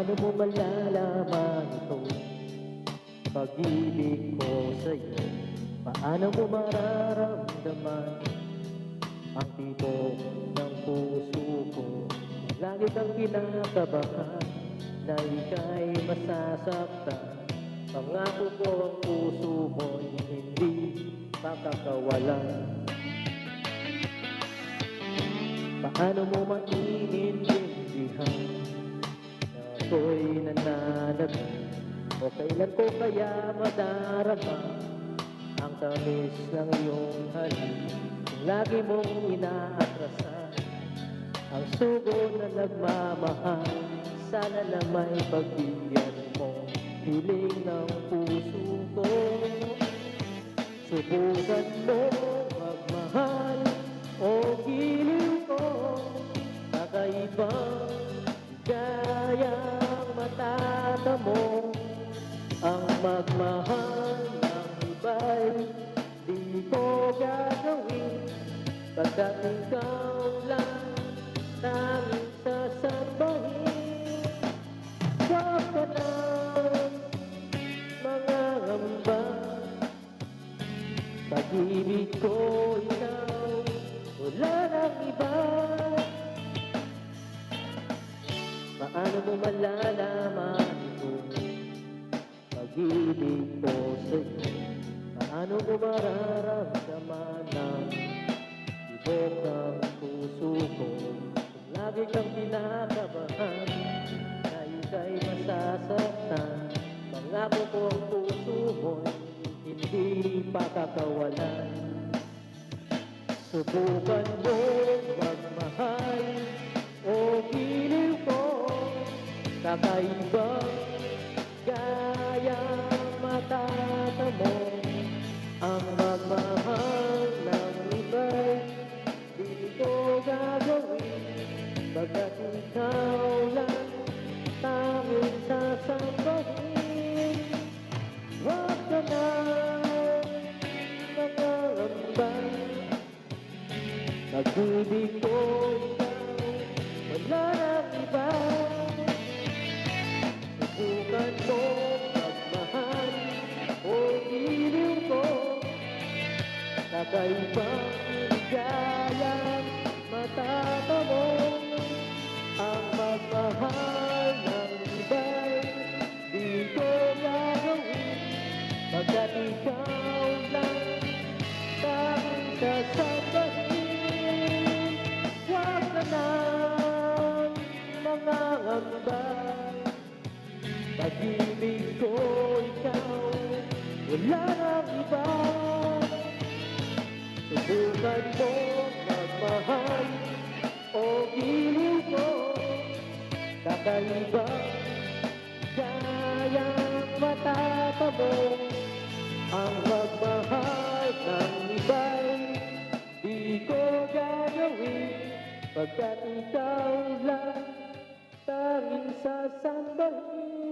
Paano mo malalaman ito? Pag-ibig ko sa'yo. Paano mo mararamdaman ang tibok ng puso ko? Lagi kang kinakabahan na ika'y masasaktan. Pangako ko ang puso mo'y hindi makakawalan. Paano mo maintindihan na ako'y nananabik? O kailan ko kaya madarama ang tamis ng iyong halik? Kung lagi mong inaatrasan ang sugo na nagmamahal, sana na may pagbigyan mo hiling ng puso ko. Subukan mo magmahal o giliw ko, kakaibang gayang matatamo. Ang magmahal ng iba'y di ko gagawin, pagkat ikaw lang tanging sasabahin. Huwag ka nang mangangamba, pag-ibig ko ikaw, wala nang iba. Paano mo malalaman ito? Pag-ibig ko sa'yo. Paano mo mararamdaman ang tibok ng puso ko? Kung lagi kang kinakabahan na ika'y masasaktan, pangako ko ang puso mo'y hindi pakakawalan. Subukan mo magmahal o giliw ko, kakaibang gayang matatamo. Ang magmahal ng iba'y di ko gagawin, bagkat ikaw lang tanging sasabahin. Huwag ka nang mangangamba, pag-ibig ko ikaw, wala nang iba. Subukan mo magmahal o giliw ko, kakaibang ligayang matatamo. Ang magmahal ng iba'y di ko gagawin, pagkat ikaw lang tanging sasabahin. Huwag ka nang mangangamba, pag-ibig ko ikaw, wala nang iba. Subukan mo magmahal o giliw ko, kakaibang gayang matatamo. Ang magmahal ng iba'y di ko gagawin, pagkat ikaw lang tanging sasambahin.